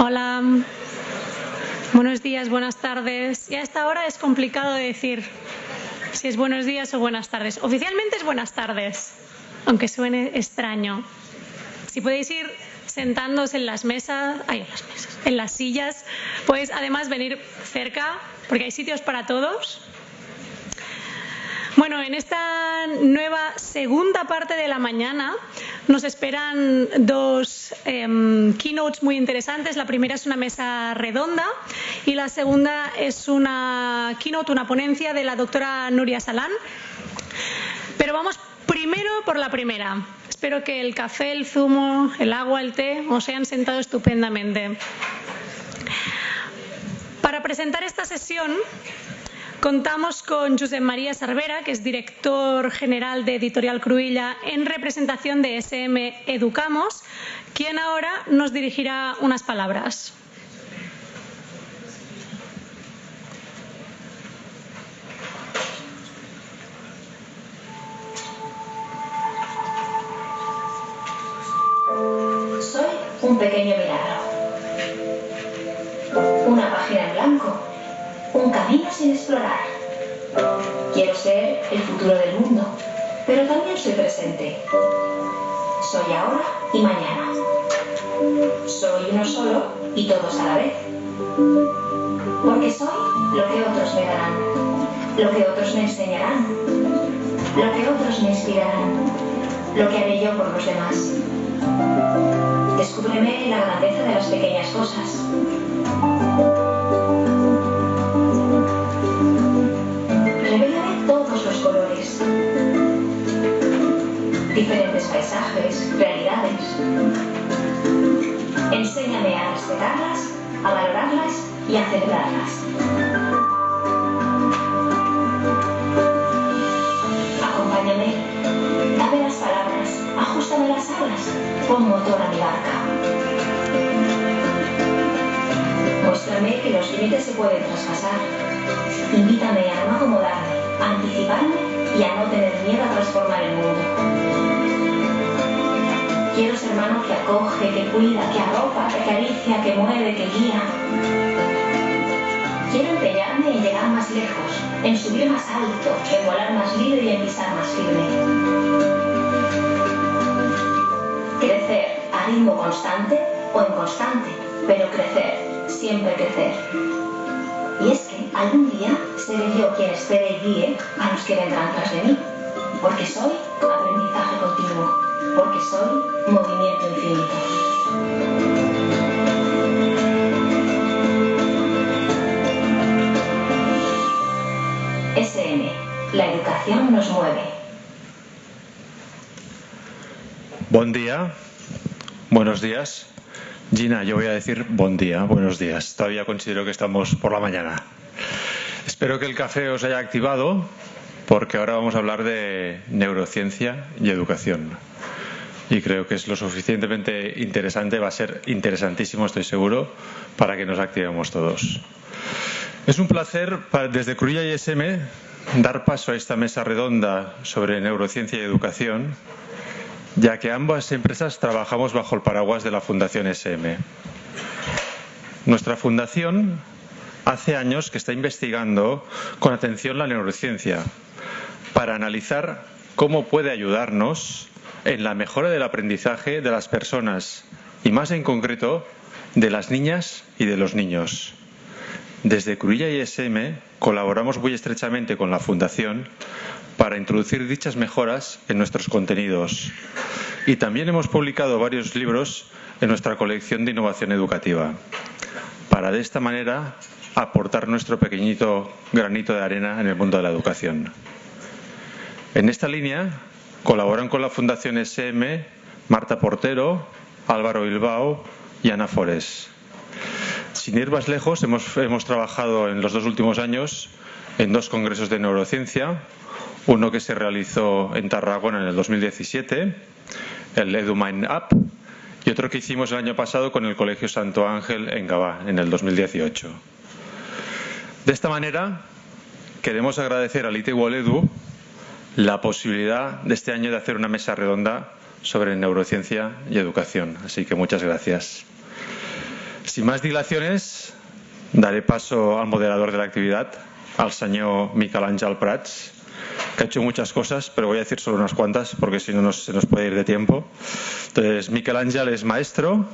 Hola, buenos días, buenas tardes. Y a esta hora es complicado decir si es buenos días o buenas tardes. Oficialmente es buenas tardes, aunque suene extraño. Si podéis ir sentándoos en las mesas, en las sillas, podéis además venir cerca, porque hay sitios para todos. Bueno, en esta nueva segunda parte de la mañana nos esperan dos keynotes muy interesantes. La primera es una mesa redonda y la segunda es una keynote, una ponencia de la doctora Nuria Salán. Pero vamos primero por la primera. Espero que el café, el zumo, el agua, el té os hayan sentado estupendamente. Para presentar esta sesión contamos con Josep María Cervera, que es director general de Editorial Cruïlla en representación de SM Educamos, quien ahora nos dirigirá unas palabras. Soy un pequeño milagro, una página en blanco, un camino sin explorar. Quiero ser el futuro del mundo, pero también soy presente. Soy ahora y mañana. Soy uno solo y todos a la vez. Porque soy lo que otros me darán, lo que otros me enseñarán, lo que otros me inspirarán, lo que haré yo por los demás. Descúbreme la grandeza de las pequeñas cosas. Revélame todos los colores, diferentes paisajes, realidades. Enséñame a respetarlas, a valorarlas y a celebrarlas. Acompáñame, dame las palabras, ajústame las alas, pon motor a mi barca. Muéstrame que los límites se pueden traspasar. Invítame a no acomodarme, a anticiparme y a no tener miedo a transformar el mundo. Quiero ser mano que acoge, que cuida, que arropa, que acaricia, que mueve, que guía. Quiero empeñarme en llegar más lejos, en subir más alto, en volar más libre y en pisar más firme. Crecer a ritmo constante o inconstante, pero crecer, siempre crecer. Y es que algún día seré yo quien espere y guíe a los que vendrán tras de mí, porque soy aprendizaje continuo, porque soy movimiento infinito. SM, la educación nos mueve. Buen día, buenos días. Gina, yo voy a decir buen día, buenos días. Todavía considero que estamos por la mañana. Espero que el café os haya activado, porque ahora vamos a hablar de neurociencia y educación. Y creo que es lo suficientemente interesante, va a ser interesantísimo, estoy seguro, para que nos activemos todos. Es un placer desde Cruïlla y SM dar paso a esta mesa redonda sobre neurociencia y educación, ya que ambas empresas trabajamos bajo el paraguas de la Fundación SM. Nuestra fundación hace años que está investigando con atención la neurociencia para analizar cómo puede ayudarnos en la mejora del aprendizaje de las personas y, más en concreto, de las niñas y de los niños. Desde Cruïlla y SM colaboramos muy estrechamente con la Fundación para introducir dichas mejoras en nuestros contenidos. Y también hemos publicado varios libros en nuestra colección de innovación educativa, para de esta manera aportar nuestro pequeñito granito de arena en el mundo de la educación. En esta línea colaboran con la Fundación SM Marta Portero, Álvaro Bilbao y Ana Forés. Sin ir más lejos, hemos trabajado en los 2 últimos años en 2 congresos de neurociencia, uno que se realizó en Tarragona en el 2017, el EduMind Up, y otro que hicimos el año pasado con el Colegio Santo Ángel en Gavà, en el 2018. De esta manera, queremos agradecer al ITWOL Edu la posibilidad de este año de hacer una mesa redonda sobre neurociencia y educación. Así que muchas gracias. Sin más dilaciones, daré paso al moderador de la actividad, al señor Miquel Àngel Prats, que ha hecho muchas cosas, pero voy a decir solo unas cuantas porque si no se nos puede ir de tiempo. Entonces, Miquel Àngel es maestro,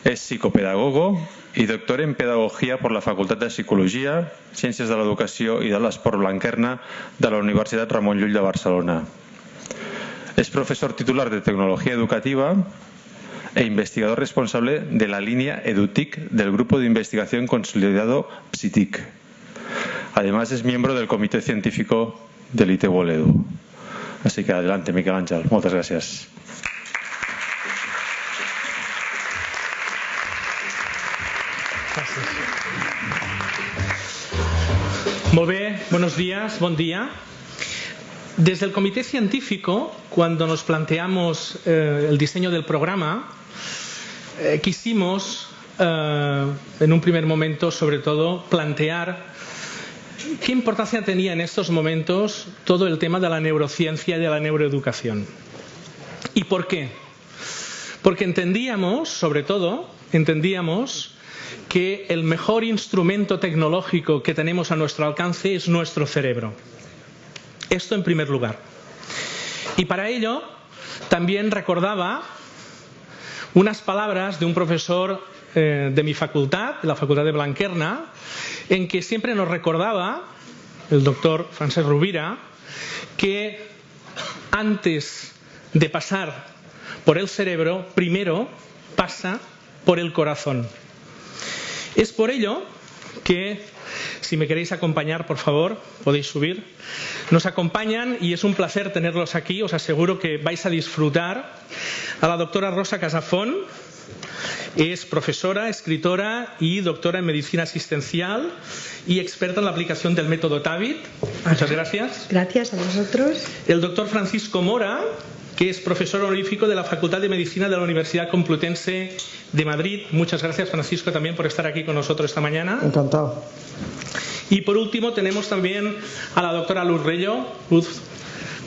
es psicopedagogo y doctor en Pedagogía por la Facultat de Psicologia, Ciències de l'Educació i de l'Esport Blanquerna de la Universitat Ramon Llull de Barcelona. Es profesor titular de Tecnología Educativa e investigador responsable de la línea EduTIC del Grupo de Investigación Consolidado PSITIC. Además es miembro del Comité Científico del ITEBOL EDU. Así que adelante, Miquel Àngel. Moltes gràcies. Molt bé, buenos días, buen día. Desde el Comité Científico, cuando nos planteamos el diseño del programa, quisimos, en un primer momento, sobre todo, plantear qué importancia tenía en estos momentos todo el tema de la neurociencia y de la neuroeducación. ¿Y por qué? Porque entendíamos, sobre todo, que el mejor instrumento tecnológico que tenemos a nuestro alcance es nuestro cerebro. Esto en primer lugar. Y para ello también recordaba unas palabras de un profesor de mi facultad, de la Facultad de Blanquerna, en que siempre nos recordaba, el doctor Francesc Rovira, que antes de pasar por el cerebro, primero pasa por el corazón. Es por ello que, si me queréis acompañar, por favor, podéis subir. Nos acompañan y es un placer tenerlos aquí. Os aseguro que vais a disfrutar. A la doctora Rosa Casafón, es profesora, escritora y doctora en medicina asistencial y experta en la aplicación del método TAVIT. Muchas gracias. Gracias a vosotros. El doctor Francisco Mora, que es profesor honorífico de la Facultad de Medicina de la Universidad Complutense de Madrid. Muchas gracias, Francisco, también por estar aquí con nosotros esta mañana. Encantado. Y por último tenemos también a la doctora Luz Rello. Luz,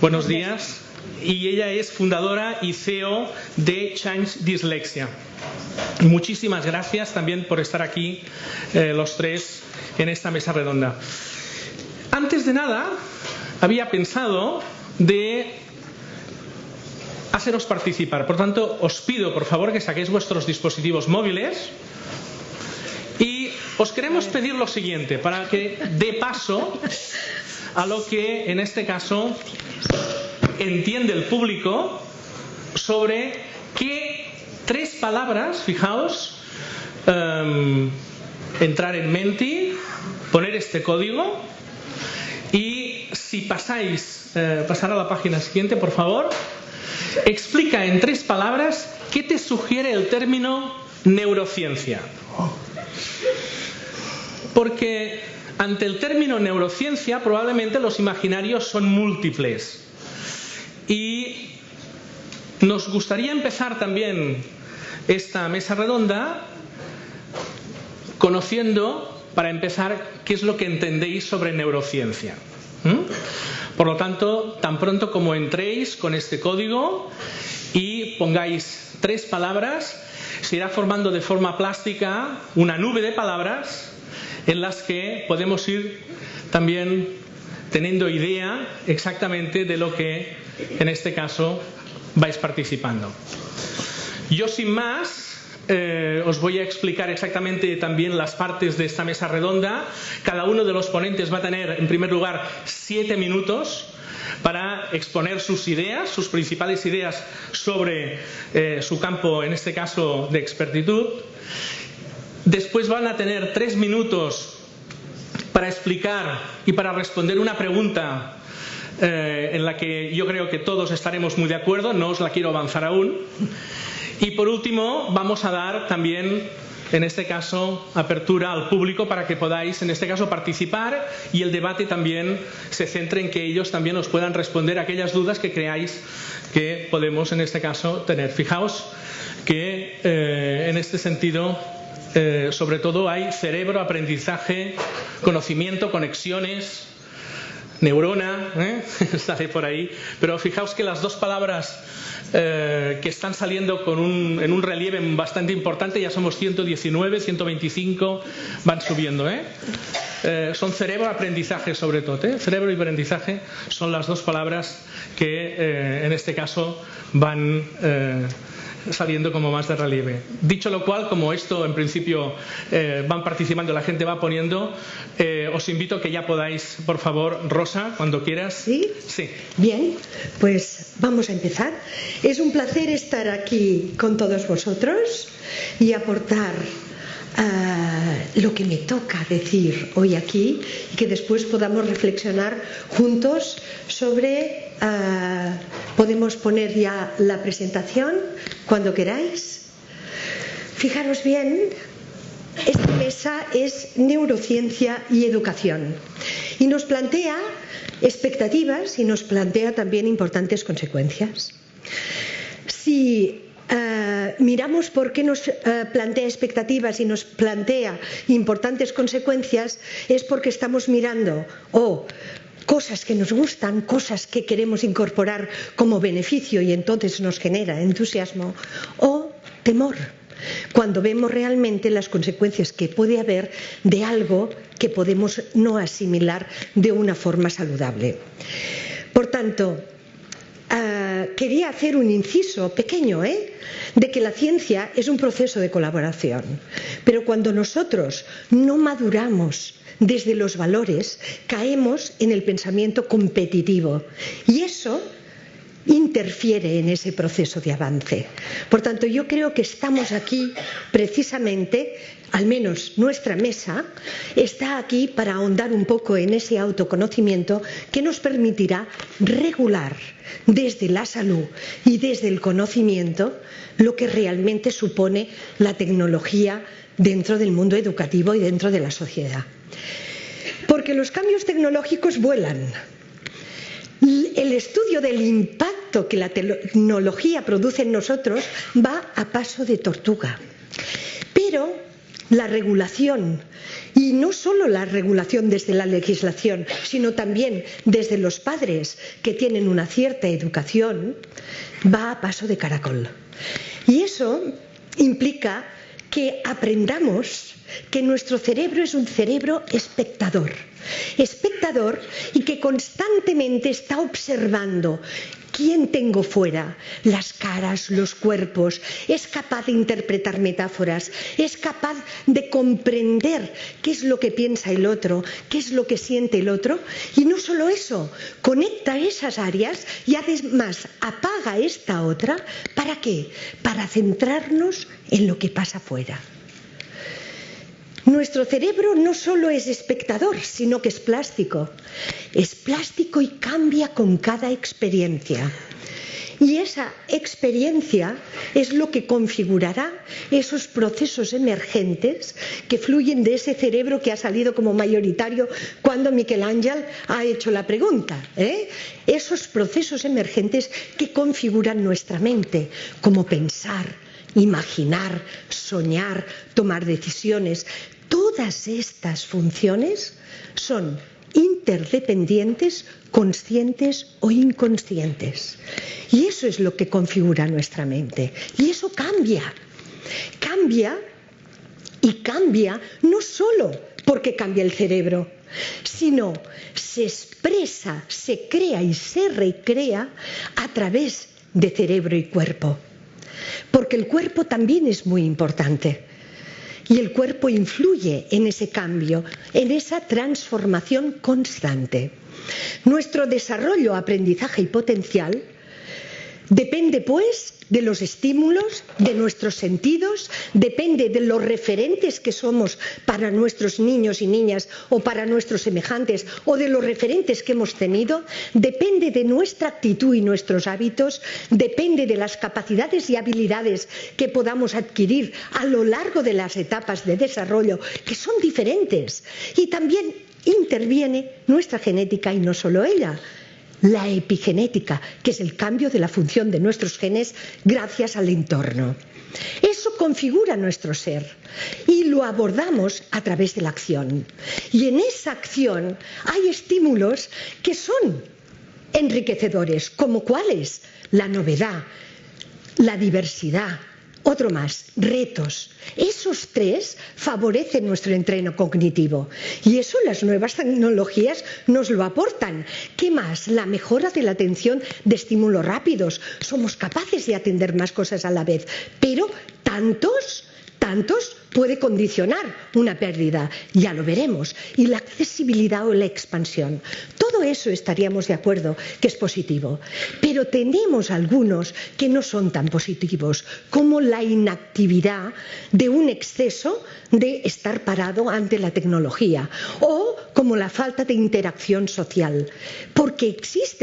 buenos días. Y ella es fundadora y CEO de Change Dyslexia. Y muchísimas gracias también por estar aquí los tres en esta mesa redonda. Antes de nada, había pensado de haceros participar. Por tanto, os pido, por favor, que saquéis vuestros dispositivos móviles y os queremos pedir lo siguiente, para que dé paso a lo que, en este caso, entiende el público sobre qué tres palabras, fijaos, entrar en Menti, poner este código y si pasáis, pasar a la página siguiente, por favor. Explica en tres palabras qué te sugiere el término neurociencia. Porque ante el término neurociencia probablemente los imaginarios son múltiples. Y nos gustaría empezar también esta mesa redonda conociendo, para empezar, qué es lo que entendéis sobre neurociencia. Por lo tanto, tan pronto como entréis con este código y pongáis tres palabras, se irá formando de forma plástica una nube de palabras en las que podemos ir también teniendo idea exactamente de lo que en este caso vais participando. Yo sin más os voy a explicar exactamente también las partes de esta mesa redonda. Cada uno de los ponentes va a tener, en primer lugar, 7 minutos para exponer sus ideas, sus principales ideas sobre su campo, en este caso, de expertitud. Después van a tener 3 minutos para explicar y para responder una pregunta en la que yo creo que todos estaremos muy de acuerdo, no os la quiero avanzar aún. Y por último, vamos a dar también, en este caso, apertura al público para que podáis, en este caso, participar y el debate también se centre en que ellos también os puedan responder aquellas dudas que creáis que podemos, en este caso, tener. Fijaos que en este sentido, sobre todo, hay cerebro, aprendizaje, conocimiento, conexiones, neurona, sale por ahí, pero fijaos que las dos palabras que están saliendo en un relieve bastante importante, ya somos 119, 125, van subiendo, son cerebro, aprendizaje sobre todo, cerebro y aprendizaje son las dos palabras que en este caso van saliendo como más de relieve. Dicho lo cual, como esto en principio van participando, la gente va poniendo, os invito a que ya podáis, por favor, Rosa, cuando quieras. ¿Sí? Sí. Bien, pues vamos a empezar. Es un placer estar aquí con todos vosotros y aportar lo que me toca decir hoy aquí y que después podamos reflexionar juntos sobre... podemos poner ya la presentación cuando queráis. Fijaros bien, esta mesa es neurociencia y educación y nos plantea expectativas y nos plantea también importantes consecuencias. Si miramos por qué nos plantea expectativas y nos plantea importantes consecuencias, es porque estamos mirando cosas que nos gustan, cosas que queremos incorporar como beneficio y entonces nos genera entusiasmo, o temor, cuando vemos realmente las consecuencias que puede haber de algo que podemos no asimilar de una forma saludable. Por tanto, quería hacer un inciso pequeño, de que la ciencia es un proceso de colaboración, pero cuando nosotros no maduramos desde los valores, caemos en el pensamiento competitivo y eso interfiere en ese proceso de avance. Por tanto, yo creo que estamos aquí precisamente, al menos nuestra mesa está aquí para ahondar un poco en ese autoconocimiento que nos permitirá regular desde la salud y desde el conocimiento lo que realmente supone la tecnología dentro del mundo educativo y dentro de la sociedad. Porque los cambios tecnológicos vuelan. El estudio del impacto que la tecnología produce en nosotros va a paso de tortuga. Pero la regulación, y no solo la regulación desde la legislación, sino también desde los padres que tienen una cierta educación, va a paso de caracol. Y eso implica que aprendamos que nuestro cerebro es un cerebro espectador y que constantemente está observando quién tengo fuera, las caras, los cuerpos, es capaz de interpretar metáforas, es capaz de comprender qué es lo que piensa el otro, qué es lo que siente el otro, y no solo eso, conecta esas áreas y además apaga esta otra. ¿Para qué? Para centrarnos en lo que pasa fuera. Nuestro cerebro no solo es espectador, sino que es plástico. Es plástico y cambia con cada experiencia. Y esa experiencia es lo que configurará esos procesos emergentes que fluyen de ese cerebro que ha salido como mayoritario cuando Miquel Ángel ha hecho la pregunta. Esos procesos emergentes que configuran nuestra mente, como pensar, imaginar, soñar, tomar decisiones. Todas estas funciones son interdependientes, conscientes o inconscientes. Y eso es lo que configura nuestra mente. Y eso cambia. Cambia y cambia no solo porque cambia el cerebro, sino se expresa, se crea y se recrea a través de cerebro y cuerpo. Porque el cuerpo también es muy importante. Y el cuerpo influye en ese cambio, en esa transformación constante. Nuestro desarrollo, aprendizaje y potencial depende, pues, de los estímulos, de nuestros sentidos, depende de los referentes que somos para nuestros niños y niñas o para nuestros semejantes o de los referentes que hemos tenido, depende de nuestra actitud y nuestros hábitos, depende de las capacidades y habilidades que podamos adquirir a lo largo de las etapas de desarrollo, que son diferentes. Y también interviene nuestra genética y no solo ella. La epigenética, que es el cambio de la función de nuestros genes gracias al entorno. Eso configura nuestro ser y lo abordamos a través de la acción. Y en esa acción hay estímulos que son enriquecedores, como cuáles: la novedad, la diversidad. Otro más, retos. Esos tres favorecen nuestro entreno cognitivo y eso las nuevas tecnologías nos lo aportan. ¿Qué más? La mejora de la atención de estímulos rápidos. Somos capaces de atender más cosas a la vez, pero tantos puede condicionar una pérdida, ya lo veremos. Y la accesibilidad o la expansión. Todo eso estaríamos de acuerdo que es positivo. Pero tenemos algunos que no son tan positivos, como la inactividad de un exceso de estar parado ante la tecnología, o como la falta de interacción social, porque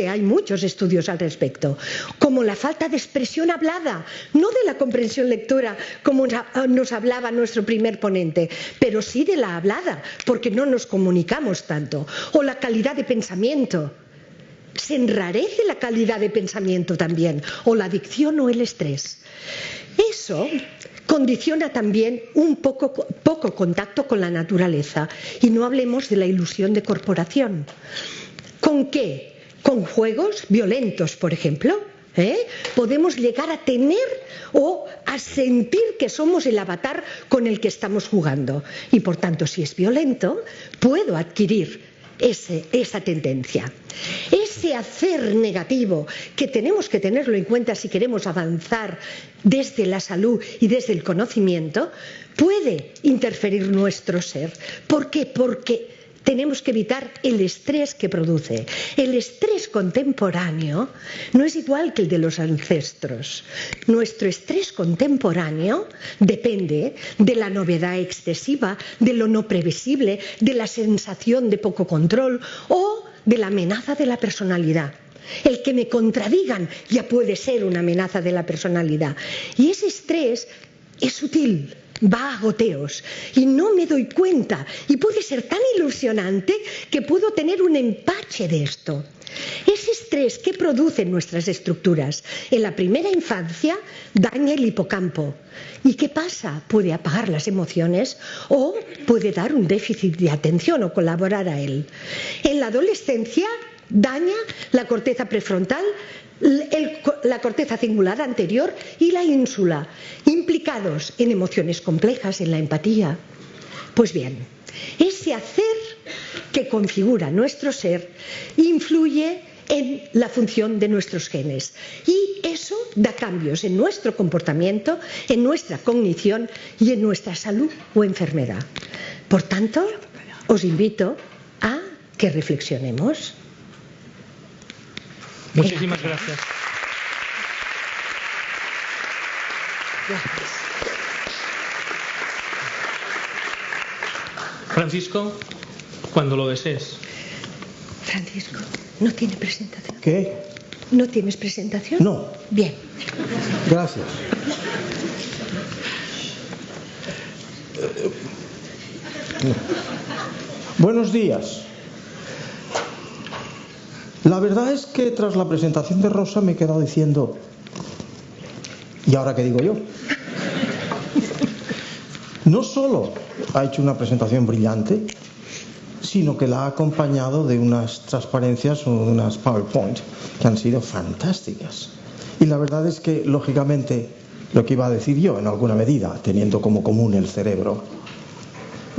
hay muchos estudios al respecto, como la falta de expresión hablada, no de la comprensión lectora como nos hablaba nuestro primer ponente, pero sí de la hablada, porque no nos comunicamos tanto, o la calidad de pensamiento. Se enrarece la calidad de pensamiento también, o la adicción o el estrés. Eso condiciona también un poco contacto con la naturaleza, y no hablemos de la ilusión de corporación. ¿Con qué? Con juegos violentos, por ejemplo. Podemos llegar a tener o a sentir que somos el avatar con el que estamos jugando, y por tanto, si es violento, puedo adquirir esa tendencia. Ese hacer negativo, que tenemos que tenerlo en cuenta si queremos avanzar desde la salud y desde el conocimiento, puede interferir nuestro ser. ¿Por qué? Porque tenemos que evitar el estrés que produce. El estrés contemporáneo no es igual que el de los ancestros. Nuestro estrés contemporáneo depende de la novedad excesiva, de lo no previsible, de la sensación de poco control o de la amenaza de la personalidad. El que me contradigan ya puede ser una amenaza de la personalidad. Y ese estrés es sutil, va a goteos y no me doy cuenta, y puede ser tan ilusionante que puedo tener un empache de esto. Ese estrés que producen nuestras estructuras en la primera infancia daña el hipocampo. ¿Y qué pasa? Puede apagar las emociones o puede dar un déficit de atención o colaborar a él. En la adolescencia daña la corteza prefrontal, la corteza cingulada anterior y la ínsula, implicados en emociones complejas, en la empatía. Pues bien, ese hacer que configura nuestro ser influye en la función de nuestros genes, y eso da cambios en nuestro comportamiento, en nuestra cognición y en nuestra salud o enfermedad. Por tanto, os invito a que reflexionemos. Muchísimas gracias. Francisco, cuando lo desees. Francisco, ¿no tiene presentación? ¿Qué? ¿No tienes presentación? No. Bien. Gracias. Buenos días. La verdad es que tras la presentación de Rosa me he quedado diciendo, ¿y ahora qué digo yo? No solo ha hecho una presentación brillante, sino que la ha acompañado de unas transparencias o de unas PowerPoint que han sido fantásticas. Y la verdad es que, lógicamente, lo que iba a decir yo, en alguna medida, teniendo como común el cerebro,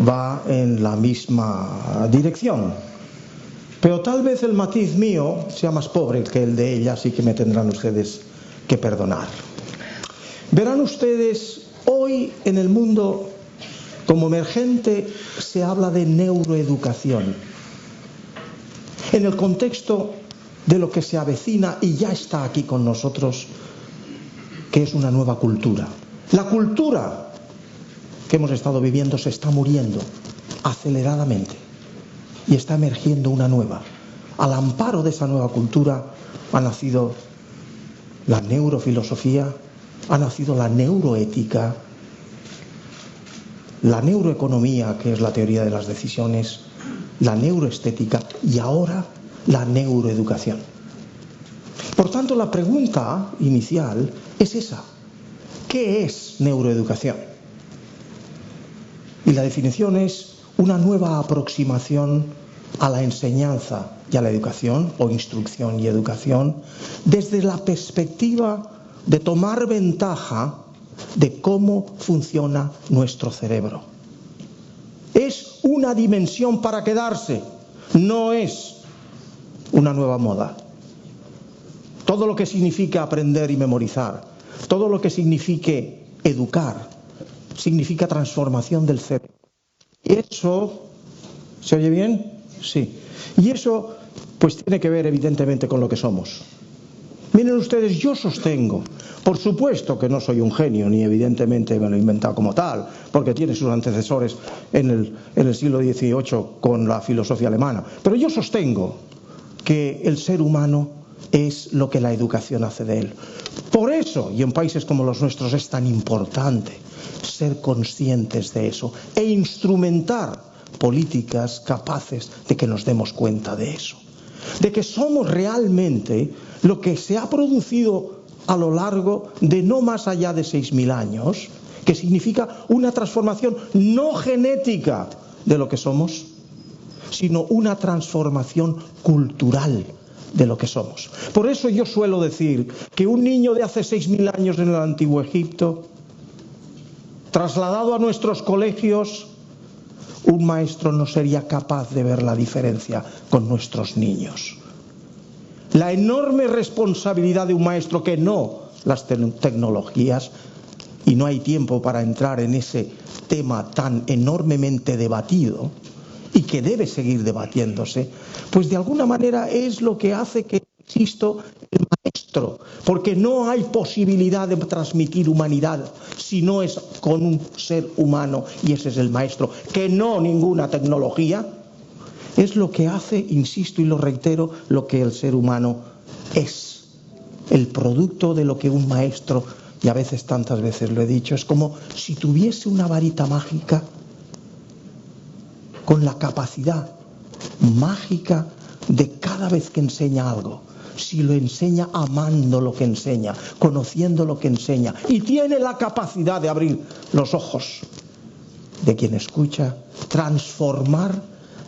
va en la misma dirección. Pero tal vez el matiz mío sea más pobre que el de ella, así que me tendrán ustedes que perdonar. Verán ustedes, hoy en el mundo como emergente se habla de neuroeducación. En el contexto de lo que se avecina y ya está aquí con nosotros, que es una nueva cultura. La cultura que hemos estado viviendo se está muriendo aceleradamente. Y está emergiendo una nueva. Al amparo de esa nueva cultura ha nacido la neurofilosofía, ha nacido la neuroética, la neuroeconomía, que es la teoría de las decisiones, la neuroestética y ahora la neuroeducación. Por tanto, la pregunta inicial es esa. ¿Qué es neuroeducación? Y la definición es una nueva aproximación a la enseñanza y a la educación, o instrucción y educación, desde la perspectiva de tomar ventaja de cómo funciona nuestro cerebro. Es una dimensión para quedarse, no es una nueva moda. Todo lo que significa aprender y memorizar, todo lo que signifique educar, significa transformación del cerebro. Y eso, ¿se oye bien? Sí. Y eso, pues tiene que ver evidentemente con lo que somos. Miren ustedes, yo sostengo, por supuesto que no soy un genio, ni evidentemente me lo he inventado como tal, porque tiene sus antecesores en el siglo XVIII con la filosofía alemana, pero yo sostengo que el ser humano es lo que la educación hace de él. Por eso, y en países como los nuestros, es tan importante ser conscientes de eso e instrumentar políticas capaces de que nos demos cuenta de eso, de que somos realmente lo que se ha producido a lo largo de no más allá de 6.000 años, que significa una transformación no genética de lo que somos, sino una transformación cultural de lo que somos. Por eso yo suelo decir que un niño de hace 6.000 años en el Antiguo Egipto, trasladado a nuestros colegios, un maestro no sería capaz de ver la diferencia con nuestros niños. La enorme responsabilidad de un maestro, que no las tecnologías, y no hay tiempo para entrar en ese tema tan enormemente debatido y que debe seguir debatiéndose, pues de alguna manera es lo que hace que, insisto, el maestro, porque no hay posibilidad de transmitir humanidad si no es con un ser humano, y ese es el maestro, que no ninguna tecnología, es lo que hace, insisto y lo reitero, lo que el ser humano es, el producto de lo que un maestro, y a veces, tantas veces lo he dicho, es como si tuviese una varita mágica con la capacidad mágica de cada vez que enseña algo, si lo enseña amando lo que enseña, conociendo lo que enseña, y tiene la capacidad de abrir los ojos de quien escucha, transformar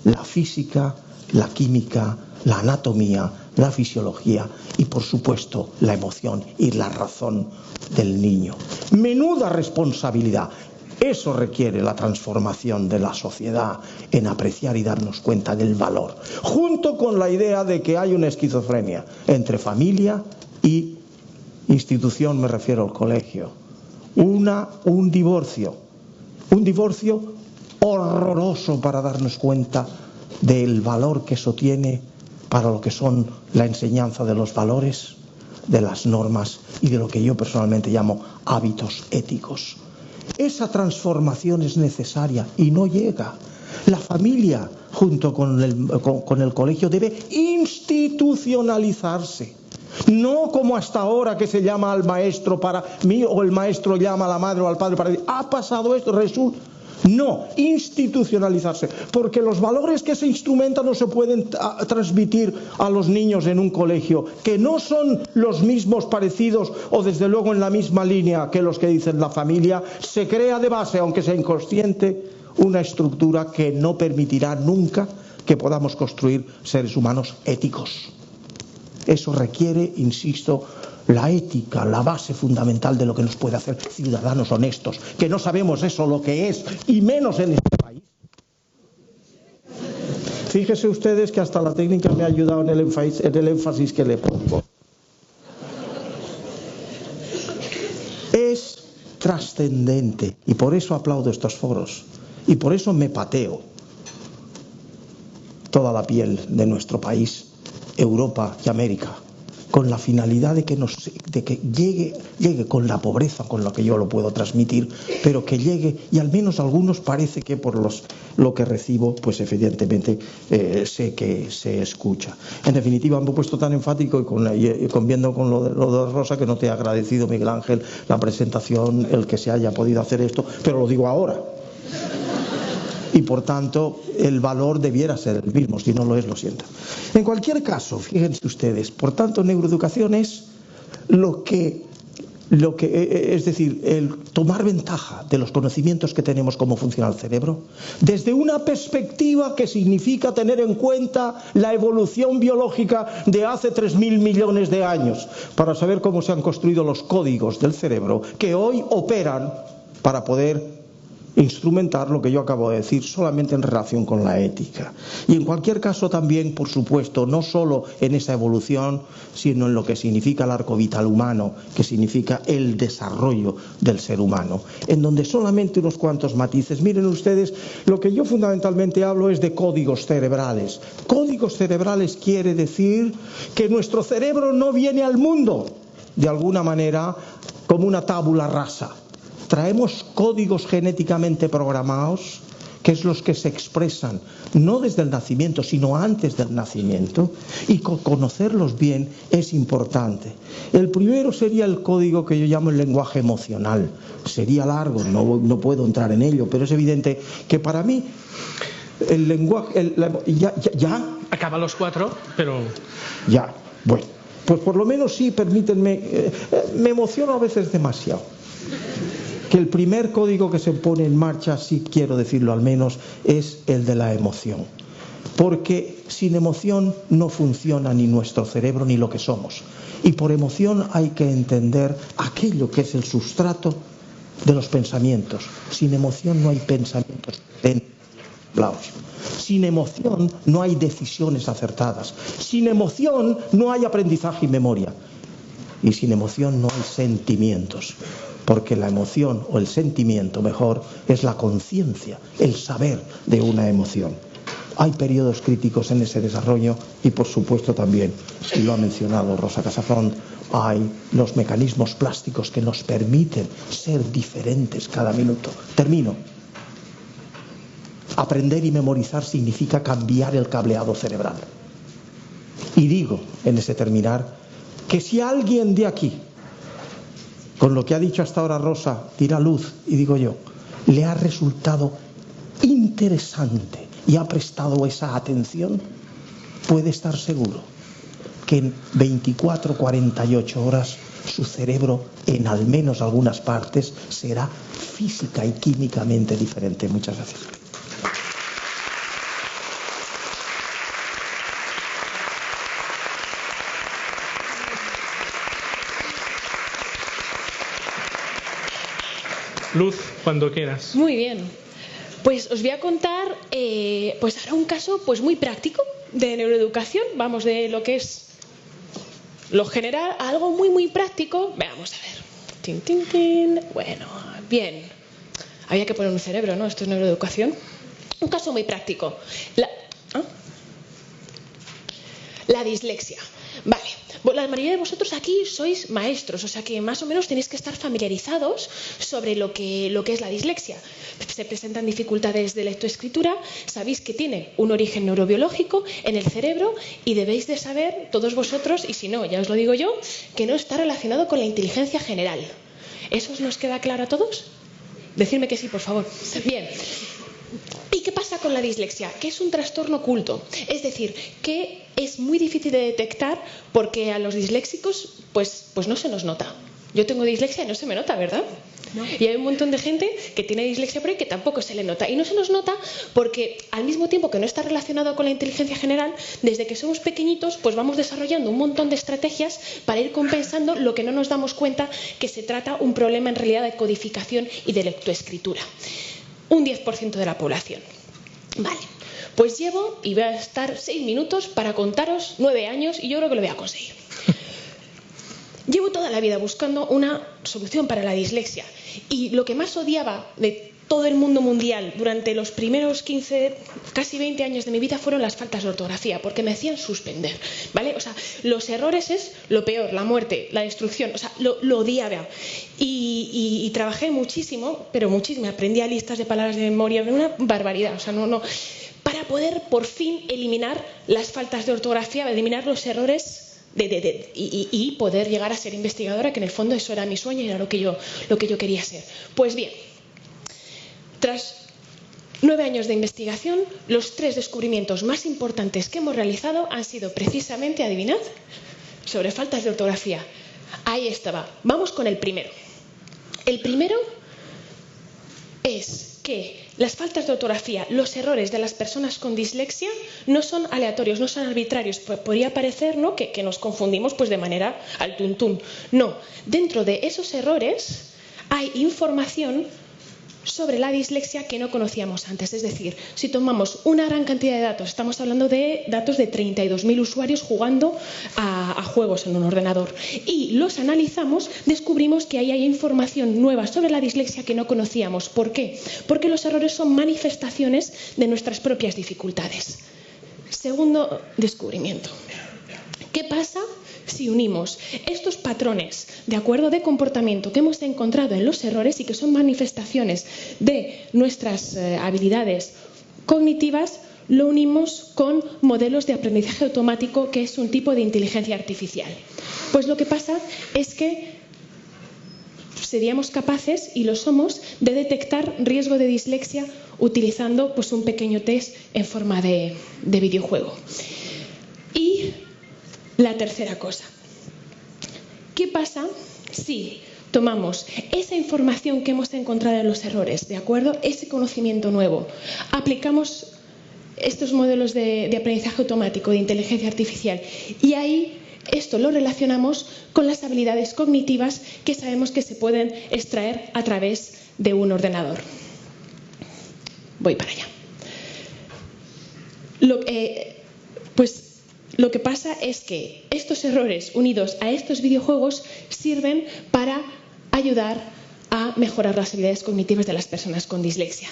la física, la química, la anatomía, la fisiología y, por supuesto, la emoción y la razón del niño. Menuda responsabilidad. Eso requiere la transformación de la sociedad en apreciar y darnos cuenta del valor, junto con la idea de que hay una esquizofrenia entre familia y institución, me refiero al colegio. Un divorcio horroroso para darnos cuenta del valor que eso tiene para lo que son la enseñanza de los valores, de las normas y de lo que yo personalmente llamo hábitos éticos. Esa transformación es necesaria y no llega. La familia, junto con el colegio, debe institucionalizarse. No como hasta ahora, que se llama al maestro para mí, o el maestro llama a la madre o al padre para decir, ha pasado esto, resulta. No, institucionalizarse, porque los valores que se instrumentan no se pueden transmitir a los niños en un colegio, que no son los mismos, parecidos o desde luego en la misma línea que los que dicen la familia. Se crea de base, aunque sea inconsciente, una estructura que no permitirá nunca que podamos construir seres humanos éticos. Eso requiere, insisto, la ética, la base fundamental de lo que nos puede hacer ciudadanos honestos, que no sabemos eso lo que es, y menos en este país. Fíjense ustedes que hasta la técnica me ha ayudado en el énfasis que le pongo. Es trascendente, y por eso aplaudo estos foros, y por eso me pateo toda la piel de nuestro país, Europa y América, con la finalidad de que llegue con la pobreza, con lo que yo lo puedo transmitir, pero que llegue, y al menos algunos parece que por lo que recibo, pues evidentemente sé que se escucha. En definitiva, me he puesto tan enfático y conviendo con lo de Rosa, que no te he agradecido, Miguel Ángel, la presentación, el que se haya podido hacer esto, pero lo digo ahora. Y por tanto el valor debiera ser el mismo, si no lo es, lo siento. En cualquier caso, fíjense ustedes, por tanto, neuroeducación es lo que es decir, el tomar ventaja de los conocimientos que tenemos cómo funciona el cerebro, desde una perspectiva que significa tener en cuenta la evolución biológica de hace 3.000 millones de años, para saber cómo se han construido los códigos del cerebro que hoy operan para poder instrumentar lo que yo acabo de decir solamente en relación con la ética. Y en cualquier caso también, por supuesto, no solo en esa evolución, sino en lo que significa el arco vital humano, que significa el desarrollo del ser humano, en donde solamente unos cuantos matices. Miren ustedes, lo que yo fundamentalmente hablo es de códigos cerebrales. Códigos cerebrales quiere decir que nuestro cerebro no viene al mundo, de alguna manera, como una tábula rasa. Traemos códigos genéticamente programados, que es los que se expresan no desde el nacimiento, sino antes del nacimiento, y conocerlos bien es importante. El primero sería el código que yo llamo el lenguaje emocional. Sería largo, no puedo entrar en ello, pero es evidente que para mí el lenguaje... ¿Ya? Acaba los 4, pero... Ya, bueno, pues por lo menos sí, permítanme... me emociono a veces demasiado. Que el primer código que se pone en marcha, sí quiero decirlo al menos, es el de la emoción. Porque sin emoción no funciona ni nuestro cerebro ni lo que somos. Y por emoción hay que entender aquello que es el sustrato de los pensamientos. Sin emoción no hay pensamientos templados. Sin emoción no hay decisiones acertadas. Sin emoción no hay aprendizaje y memoria. Y sin emoción no hay sentimientos. Porque la emoción, o el sentimiento mejor, es la conciencia, el saber de una emoción. Hay periodos críticos en ese desarrollo y, por supuesto, también, y lo ha mencionado Rosa Casafont, hay los mecanismos plásticos que nos permiten ser diferentes cada minuto. Termino. Aprender y memorizar significa cambiar el cableado cerebral. Y digo, en ese terminar, que si alguien de aquí, con lo que ha dicho hasta ahora Rosa, tira luz, y digo yo, le ha resultado interesante y ha prestado esa atención, puede estar seguro que en 24, 48 horas su cerebro, en al menos algunas partes, será física y químicamente diferente. Muchas gracias. Luz, cuando quieras. Muy bien. Pues os voy a contar pues ahora un caso pues muy práctico de neuroeducación. Vamos de lo que es lo general a algo muy muy práctico. Veamos a ver. Tin, tin, tin. Bueno, bien. Había que poner un cerebro, ¿no? Esto es neuroeducación. Un caso muy práctico. La dislexia. Vale. La mayoría de vosotros aquí sois maestros, o sea que más o menos tenéis que estar familiarizados sobre lo que es la dislexia. Se presentan dificultades de lectoescritura, sabéis que tiene un origen neurobiológico en el cerebro y debéis de saber, todos vosotros, y si no, ya os lo digo yo, que no está relacionado con la inteligencia general. ¿Eso nos queda claro a todos? Decidme que sí, por favor. Bien. ¿Y qué pasa con la dislexia? Que es un trastorno oculto, es decir, que es muy difícil de detectar porque a los disléxicos pues no se nos nota. Yo tengo dislexia y no se me nota, ¿verdad? No. Y hay un montón de gente que tiene dislexia por ahí que tampoco se le nota. Y no se nos nota porque al mismo tiempo que no está relacionado con la inteligencia general, desde que somos pequeñitos pues vamos desarrollando un montón de estrategias para ir compensando lo que no nos damos cuenta que se trata un problema en realidad de codificación y de lectoescritura. Un 10% de la población. Vale, pues llevo y voy a estar 6 minutos para contaros 9 años y yo creo que lo voy a conseguir. Llevo toda la vida buscando una solución para la dislexia y lo que más odiaba de todo el mundo mundial durante los primeros 15, casi 20 años de mi vida fueron las faltas de ortografía, porque me hacían suspender, ¿vale? O sea, los errores es lo peor, la muerte, la destrucción, o sea, lo odiaba. Y trabajé muchísimo, pero muchísimo, aprendía listas de palabras de memoria, una barbaridad, o sea, no, para poder por fin eliminar las faltas de ortografía, eliminar los errores y poder llegar a ser investigadora, que en el fondo eso era mi sueño y era lo que yo quería ser. Pues bien, tras 9 años de investigación, los 3 descubrimientos más importantes que hemos realizado han sido precisamente, adivinad, sobre faltas de ortografía. Ahí estaba. Vamos con el primero. El primero es que las faltas de ortografía, los errores de las personas con dislexia no son aleatorios, no son arbitrarios. Podría parecer, ¿no?, que nos confundimos pues de manera al tuntún. No, dentro de esos errores hay información sobre la dislexia que no conocíamos antes. Es decir, si tomamos una gran cantidad de datos, estamos hablando de datos de 32.000 usuarios jugando a juegos en un ordenador, y los analizamos, descubrimos que ahí hay información nueva sobre la dislexia que no conocíamos. ¿Por qué? Porque los errores son manifestaciones de nuestras propias dificultades. Segundo descubrimiento. ¿Qué pasa si unimos estos patrones de comportamiento que hemos encontrado en los errores y que son manifestaciones de nuestras habilidades cognitivas, lo unimos con modelos de aprendizaje automático, que es un tipo de inteligencia artificial? Pues lo que pasa es que seríamos capaces, y lo somos, de detectar riesgo de dislexia utilizando pues un pequeño test en forma de videojuego. Y la tercera cosa, ¿qué pasa si tomamos esa información que hemos encontrado en los errores, ¿de acuerdo?, ese conocimiento nuevo, aplicamos estos modelos de aprendizaje automático, de inteligencia artificial, y ahí esto lo relacionamos con las habilidades cognitivas que sabemos que se pueden extraer a través de un ordenador? Voy para allá. Lo que pasa es que estos errores unidos a estos videojuegos sirven para ayudar a mejorar las habilidades cognitivas de las personas con dislexia.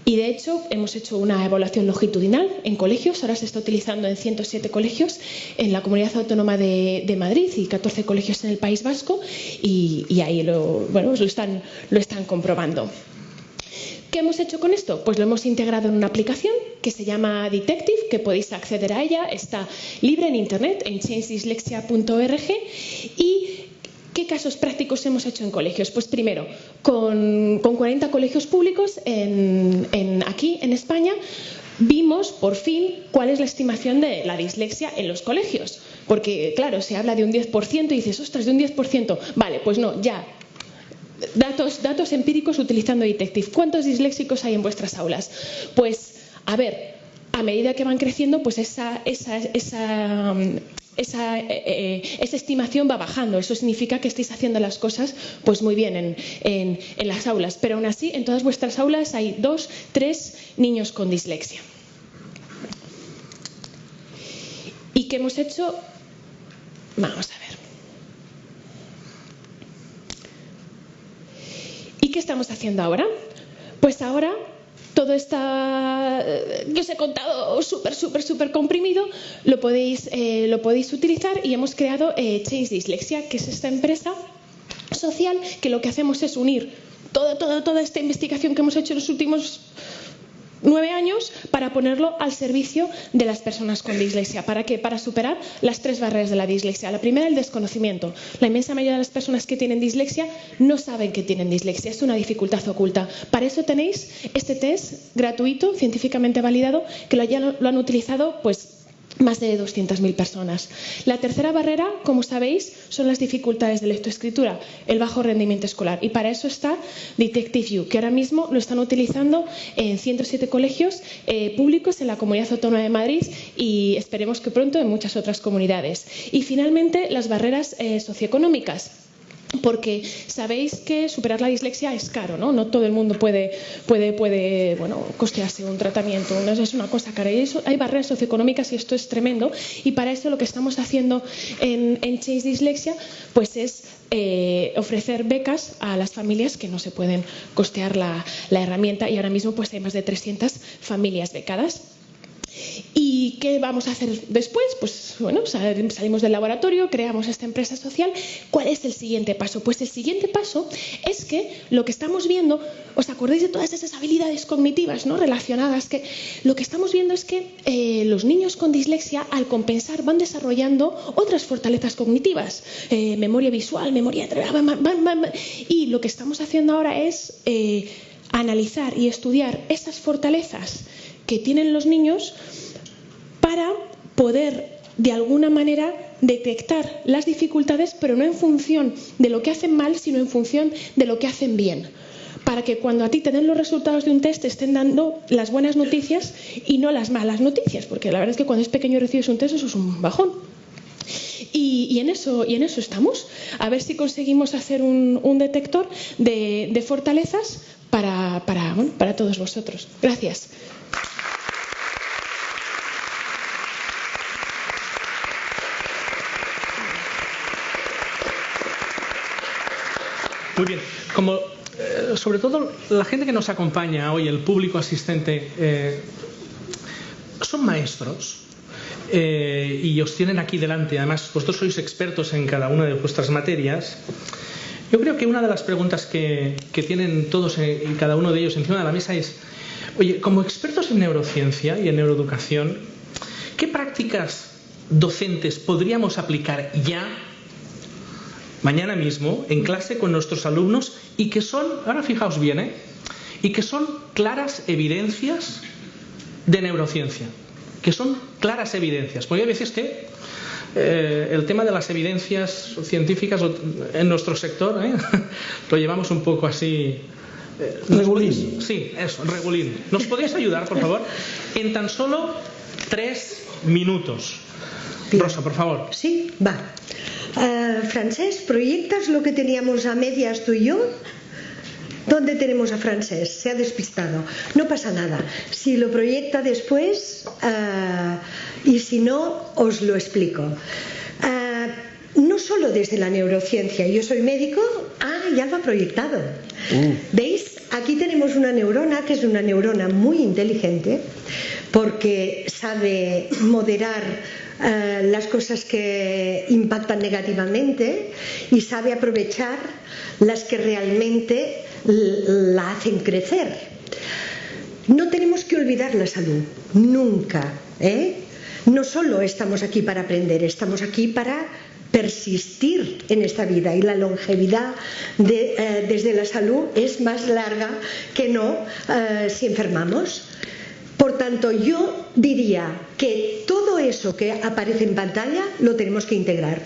Y de hecho hemos hecho una evaluación longitudinal en colegios, ahora se está utilizando en 107 colegios en la Comunidad Autónoma de Madrid y 14 colegios en el País Vasco, y ahí lo están comprobando. ¿Qué hemos hecho con esto? Pues lo hemos integrado en una aplicación que se llama Detective, que podéis acceder a ella, está libre en internet, en changedyslexia.org. ¿Y qué casos prácticos hemos hecho en colegios? Pues primero, con 40 colegios públicos aquí en España, vimos por fin cuál es la estimación de la dislexia en los colegios. Porque, claro, se habla de un 10% y dices, ostras, de un 10%. Vale, pues no, ya. Datos empíricos utilizando Detective. ¿Cuántos disléxicos hay en vuestras aulas? Pues, a ver, a medida que van creciendo, pues esa estimación va bajando. Eso significa que estáis haciendo las cosas pues muy bien en las aulas. Pero aún así, en todas vuestras aulas hay 2, 3 niños con dislexia. ¿Y qué hemos hecho? Vamos a ver. ¿Y qué estamos haciendo ahora? Pues ahora todo esto que os he contado súper comprimido lo podéis utilizar, y hemos creado Change Dyslexia, que es esta empresa social que lo que hacemos es unir toda esta investigación que hemos hecho en los últimos 9 años para ponerlo al servicio de las personas con dislexia. ¿Para qué? Para superar las 3 barreras de la dislexia. La primera, el desconocimiento. La inmensa mayoría de las personas que tienen dislexia no saben que tienen dislexia. Es una dificultad oculta. Para eso tenéis este test gratuito, científicamente validado, que lo han utilizado pues más de 200.000 personas. La tercera barrera, como sabéis, son las dificultades de lectoescritura, el bajo rendimiento escolar. Y para eso está Detective U, que ahora mismo lo están utilizando en 107 colegios públicos en la Comunidad Autónoma de Madrid, y esperemos que pronto en muchas otras comunidades. Y finalmente, las barreras socioeconómicas. Porque sabéis que superar la dislexia es caro, ¿no? No todo el mundo puede costearse un tratamiento. Es una cosa cara. Hay barreras socioeconómicas y esto es tremendo. Y para eso lo que estamos haciendo en Change Dyslexia pues es ofrecer becas a las familias que no se pueden costear la herramienta, y ahora mismo pues hay más de 300 familias becadas. ¿Y qué vamos a hacer después? Pues bueno, salimos del laboratorio, creamos esta empresa social. ¿Cuál es el siguiente paso? Pues el siguiente paso es que lo que estamos viendo, ¿os acordáis de todas esas habilidades cognitivas, ¿no?, relacionadas? Que lo que estamos viendo es que los niños con dislexia, al compensar, van desarrollando otras fortalezas cognitivas, memoria visual, memoria... Y lo que estamos haciendo ahora es analizar y estudiar esas fortalezas que tienen los niños para poder de alguna manera detectar las dificultades, pero no en función de lo que hacen mal, sino en función de lo que hacen bien. Para que cuando a ti te den los resultados de un test te estén dando las buenas noticias y no las malas noticias, porque la verdad es que cuando es pequeño y recibes un test eso es un bajón. Y en eso estamos. A ver si conseguimos hacer un detector de fortalezas para todos vosotros. Gracias. Muy bien. Sobre todo la gente que nos acompaña hoy, el público asistente, son maestros y os tienen aquí delante. Además, vosotros sois expertos en cada una de vuestras materias. Yo creo que una de las preguntas que tienen todos y cada uno de ellos encima de la mesa es: oye, como expertos en neurociencia y en neuroeducación, ¿qué prácticas docentes podríamos aplicar ya, mañana mismo, en clase con nuestros alumnos, y que son, ahora fijaos bien, y que son claras evidencias de neurociencia? Que son claras evidencias. Porque hay veces que el tema de las evidencias científicas en nuestro sector lo llevamos un poco así. Regulín. Sí, eso, regulín. ¿Nos podéis ayudar, por favor? En tan solo 3 minutos. Bien. Rosa, por favor. Sí, va. Francesc, ¿proyectas lo que teníamos a medias tú y yo? ¿Dónde tenemos a Francesc? Se ha despistado. No pasa nada. Si lo proyecta después, y si no, os lo explico. No solo desde la neurociencia. Yo soy médico. Ya lo ha proyectado. ¿Veis? Aquí tenemos una neurona que es una neurona muy inteligente porque sabe moderar las cosas que impactan negativamente y sabe aprovechar las que realmente la hacen crecer. No tenemos que olvidar la salud, nunca, No solo estamos aquí para aprender, estamos aquí para persistir en esta vida, y la longevidad desde la salud es más larga que no si enfermamos. Por tanto, yo diría que todo eso que aparece en pantalla lo tenemos que integrar.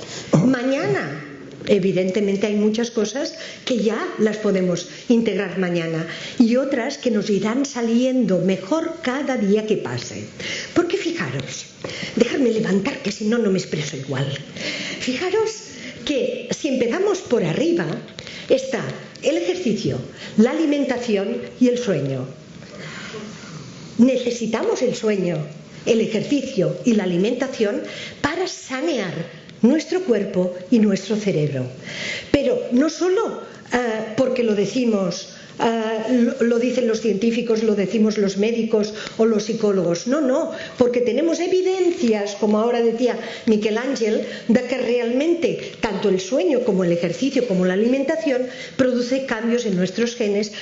Mañana, evidentemente, hay muchas cosas que ya las podemos integrar mañana y otras que nos irán saliendo mejor cada día que pase. Porque fijaros, dejadme levantar que si no, no me expreso igual. Fijaros que si empezamos por arriba está el ejercicio, la alimentación y el sueño. Necesitamos el sueño, el ejercicio y la alimentación para sanear nuestro cuerpo y nuestro cerebro. Pero no solo porque lo decimos, lo dicen los científicos, lo decimos los médicos o los psicólogos. No, porque tenemos evidencias, como ahora decía Miquel Ángel, de que realmente tanto el sueño como el ejercicio como la alimentación produce cambios en nuestros genes,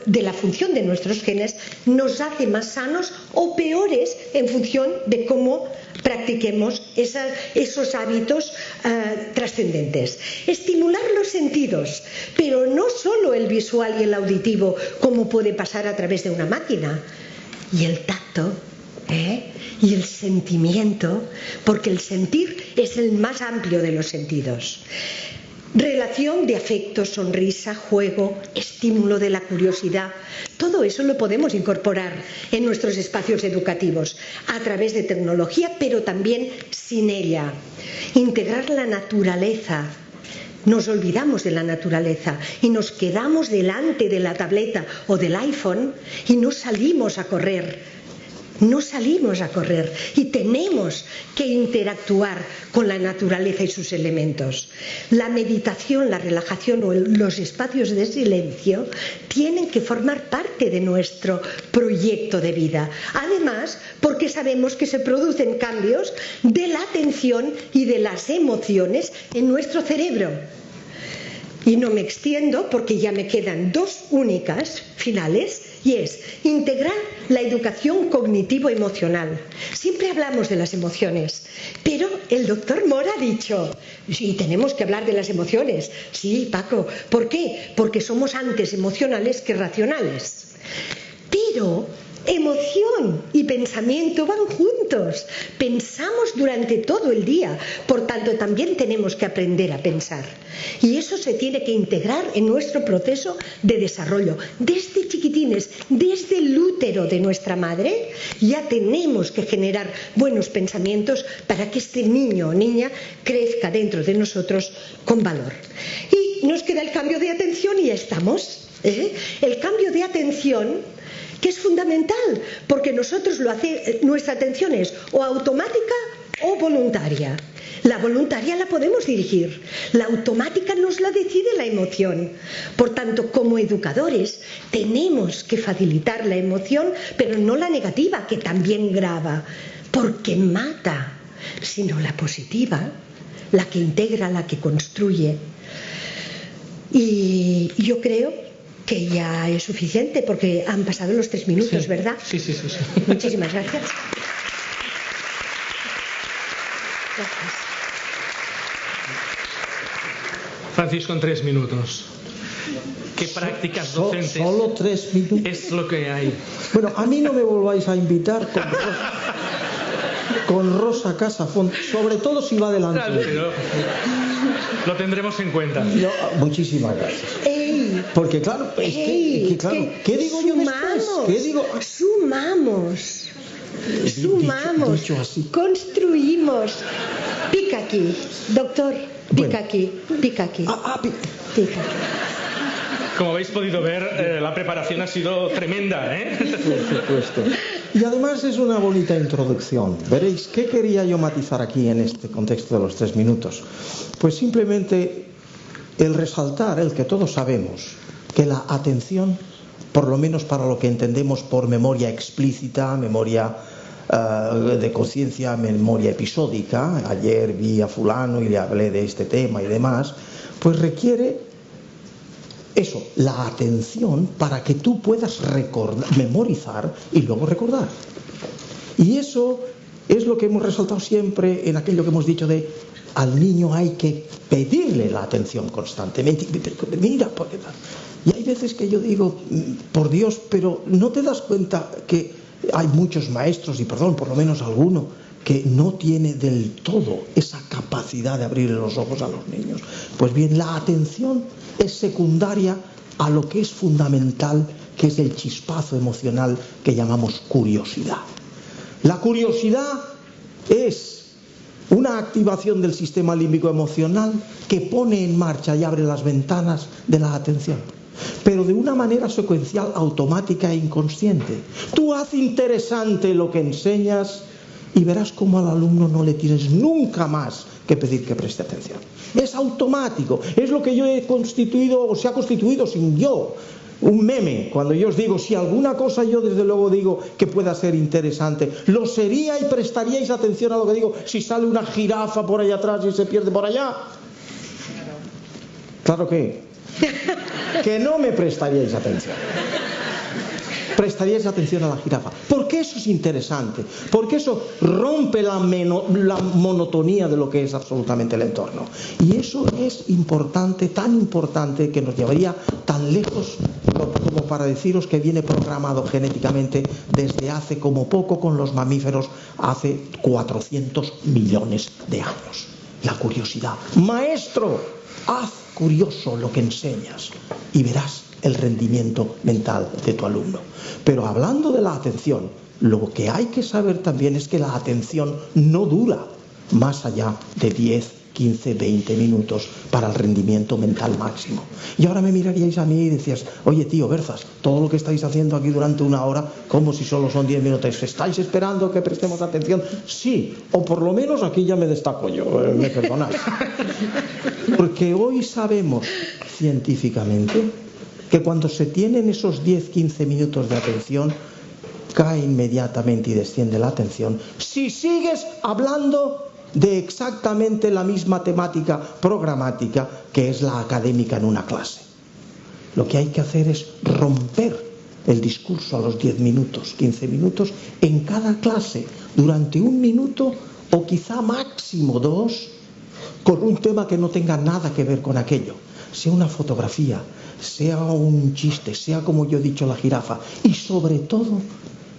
de la función de nuestros genes, nos hace más sanos o peores en función de cómo practiquemos esos hábitos trascendentes. Estimular los sentidos, pero no solo el visual y el auditivo, como puede pasar a través de una máquina, y el tacto, y el sentimiento, porque el sentir es el más amplio de los sentidos. Relación de afecto, sonrisa, juego, estímulo de la curiosidad. Todo eso lo podemos incorporar en nuestros espacios educativos a través de tecnología, pero también sin ella. Integrar la naturaleza. Nos olvidamos de la naturaleza y nos quedamos delante de la tableta o del iPhone y no salimos a correr. No salimos a correr y tenemos que interactuar con la naturaleza y sus elementos. La meditación, la relajación o los espacios de silencio tienen que formar parte de nuestro proyecto de vida. Además, porque sabemos que se producen cambios de la atención y de las emociones en nuestro cerebro. Y no me extiendo porque ya me quedan 2 únicas finales, y es integrar la educación cognitivo-emocional. Siempre hablamos de las emociones, pero el doctor Mora ha dicho, sí, tenemos que hablar de las emociones. Sí, Paco, ¿por qué? Porque somos antes emocionales que racionales. Pero Emoción y pensamiento van juntos. Pensamos durante todo el día, por tanto también tenemos que aprender a pensar. Y eso se tiene que integrar en nuestro proceso de desarrollo. Desde chiquitines, desde el útero de nuestra madre, ya tenemos que generar buenos pensamientos para que este niño o niña crezca dentro de nosotros con valor. Y nos queda el cambio de atención y ya estamos. El cambio de atención, que es fundamental, porque nuestra atención es o automática o voluntaria. La voluntaria la podemos dirigir, la automática nos la decide la emoción. Por tanto, como educadores, tenemos que facilitar la emoción, pero no la negativa, que también grava, porque mata, sino la positiva, la que integra, la que construye. Y yo creo que ya es suficiente, porque han pasado los 3 minutos, Sí. ¿verdad? Sí. Muchísimas gracias. Francisco, en 3 minutos. ¿Qué prácticas docentes Solo 3 minutos. es lo que hay? Bueno, a mí no me volváis a invitar con Rosa Casafont, sobre todo si va delante. Pero lo tendremos en cuenta. No, muchísimas gracias. ¡Ey! Porque claro, ¿qué digo yo después? ¿Qué digo? Sumamos, Dicho así. construimos. Pica aquí, doctor, pica aquí. Pica aquí. Como habéis podido ver, la preparación ha sido tremenda, ¿eh? Por supuesto. Y además es una bonita introducción. Veréis, ¿qué quería yo matizar aquí en este contexto de los 3 minutos? Pues simplemente el resaltar, el que todos sabemos, que la atención, por lo menos para lo que entendemos por memoria explícita, memoria de conciencia, memoria episódica, ayer vi a fulano y le hablé de este tema y demás, pues requiere eso, la atención para que tú puedas memorizar y luego recordar. Y eso es lo que hemos resaltado siempre en aquello que hemos dicho de al niño hay que pedirle la atención constantemente. Mira, y hay veces que yo digo, por Dios, pero ¿no te das cuenta que hay muchos maestros, y perdón, por lo menos alguno, que no tiene del todo esa capacidad de abrir los ojos a los niños? Pues bien, la atención es secundaria a lo que es fundamental, que es el chispazo emocional que llamamos curiosidad. La curiosidad es una activación del sistema límbico emocional que pone en marcha y abre las ventanas de la atención, pero de una manera secuencial, automática e inconsciente. Tú haz interesante lo que enseñas y verás cómo al alumno no le tienes nunca más que pedir que preste atención. Es automático, es lo que yo he constituido, o se ha constituido sin yo, un meme. Cuando yo os digo, si alguna cosa yo desde luego digo que pueda ser interesante, lo sería y prestaríais atención a lo que digo si sale una jirafa por allá atrás y se pierde por allá. Claro que no me prestaríais atención. Prestaríais atención a la jirafa. Porque eso es interesante. Porque eso rompe la monotonía de lo que es absolutamente el entorno. Y eso es importante, tan importante, que nos llevaría tan lejos como para deciros que viene programado genéticamente desde hace como poco con los mamíferos, hace 400 millones de años. La curiosidad. Maestro, haz curioso lo que enseñas y verás el rendimiento mental de tu alumno. Pero hablando de la atención, lo que hay que saber también es que la atención no dura más allá de 10, 15, 20 minutos para el rendimiento mental máximo. Y ahora me miraríais a mí y decías, oye tío Berzas, todo lo que estáis haciendo aquí durante 1 hora, como si solo son 10 minutos, ¿estáis esperando que prestemos atención? Sí, o por lo menos aquí ya me destaco yo, me perdonáis. Porque hoy sabemos científicamente que cuando se tienen esos 10-15 minutos de atención, cae inmediatamente y desciende la atención. Si sigues hablando de exactamente la misma temática programática que es la académica en una clase. Lo que hay que hacer es romper el discurso a los 10 minutos, 15 minutos en cada clase, durante 1 minuto o quizá máximo 2, con un tema que no tenga nada que ver con aquello. Sea una fotografía, sea un chiste, sea como yo he dicho la jirafa, y sobre todo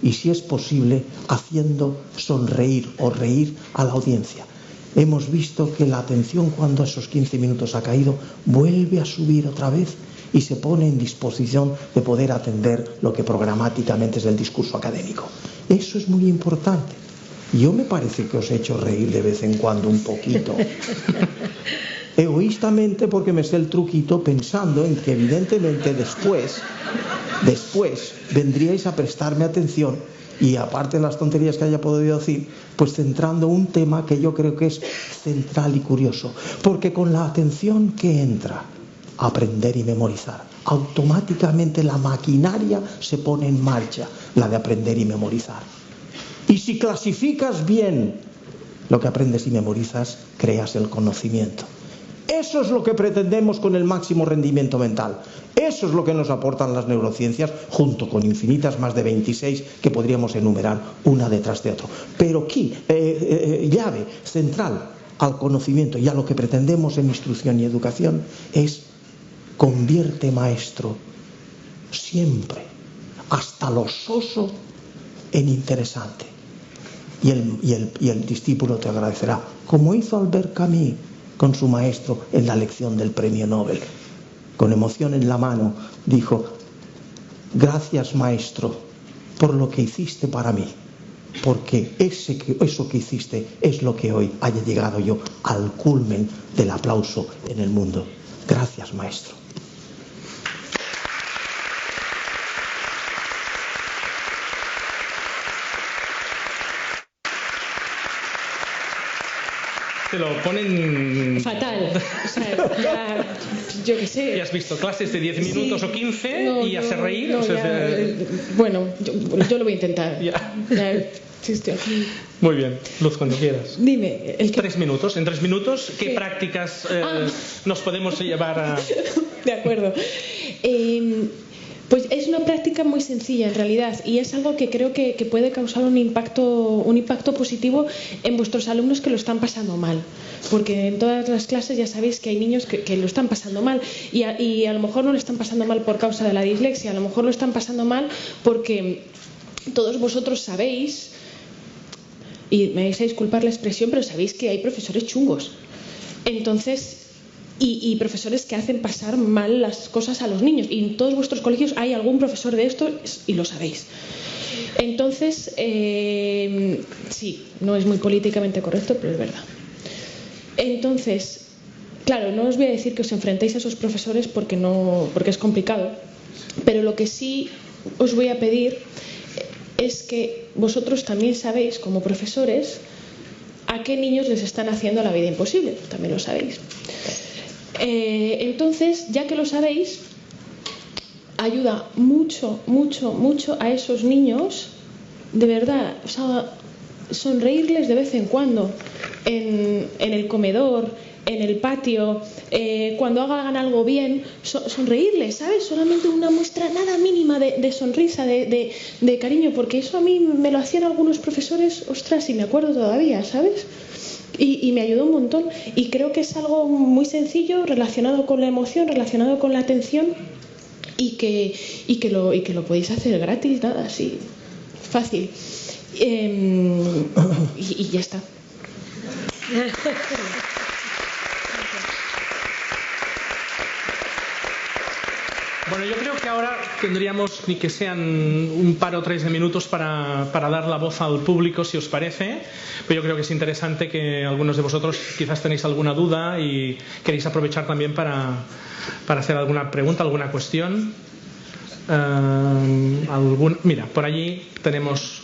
y, si es posible, haciendo sonreír o reír a la audiencia. Hemos visto que la atención, cuando esos 15 minutos ha caído, vuelve a subir otra vez y se pone en disposición de poder atender lo que programáticamente es el discurso académico. Eso es muy importante. Yo me parece que os he hecho reír de vez en cuando un poquito. Egoístamente, porque me sé el truquito, pensando en que evidentemente después vendríais a prestarme atención, y aparte de las tonterías que haya podido decir, pues centrando un tema que yo creo que es central y curioso, porque con la atención que entra a aprender y memorizar, automáticamente la maquinaria se pone en marcha, la de aprender y memorizar. Y si clasificas bien lo que aprendes y memorizas, creas el conocimiento. Eso es lo que pretendemos con el máximo rendimiento mental. Eso es lo que nos aportan las neurociencias, junto con infinitas más de 26 que podríamos enumerar una detrás de otra. Pero aquí, llave central al conocimiento y a lo que pretendemos en instrucción y educación es: convierte, maestro, siempre, hasta lo soso, en interesante. Y el discípulo te agradecerá, como hizo Albert Camus con su maestro en la lección del premio Nobel. Con emoción en la mano dijo: gracias, maestro, por lo que hiciste para mí, porque eso que hiciste es lo que hoy haya llegado yo al culmen del aplauso en el mundo. Gracias, maestro. Te lo ponen fatal. O sea, ya, yo qué sé. ¿Y has visto clases de 10 minutos o 15 y hacer reír? No, o sea, ya, bueno, yo lo voy a intentar. Ya. Sí, estoy aquí. Muy bien, Luz, cuando quieras. Dime. En 3 minutos, ¿qué prácticas nos podemos llevar a...? De acuerdo. Pues es una práctica muy sencilla en realidad, y es algo que creo que puede causar un impacto positivo en vuestros alumnos que lo están pasando mal, porque en todas las clases ya sabéis que hay niños que lo están pasando mal, y a lo mejor no lo están pasando mal por causa de la dislexia, a lo mejor lo están pasando mal porque todos vosotros sabéis, y me vais a disculpar la expresión, pero sabéis que hay profesores chungos. Entonces, y profesores que hacen pasar mal las cosas a los niños, y en todos vuestros colegios hay algún profesor de esto y lo sabéis. Entonces, sí, no es muy políticamente correcto, pero es verdad. Entonces, claro, no os voy a decir que os enfrentéis a esos profesores porque es complicado, pero lo que sí os voy a pedir es que vosotros también sabéis, como profesores, a qué niños les están haciendo la vida imposible. También lo sabéis. Entonces, ya que lo sabéis, ayuda mucho a esos niños, de verdad, o sea, sonreírles de vez en cuando en el comedor, en el patio, cuando hagan algo bien, sonreírles, ¿sabes? Solamente una muestra nada mínima de sonrisa, de cariño, porque eso a mí me lo hacían algunos profesores, ostras, y me acuerdo todavía, ¿sabes? Y me ayudó un montón, y creo que es algo muy sencillo, relacionado con la emoción, relacionado con la atención, y que lo podéis hacer gratis, nada, así, fácil. Y ya está. Bueno, yo creo que ahora tendríamos ni que sean un par o 3 de minutos para dar la voz al público, si os parece. Pero yo creo que es interesante que algunos de vosotros quizás tenéis alguna duda y queréis aprovechar también para hacer alguna pregunta, alguna cuestión. Mira, por allí tenemos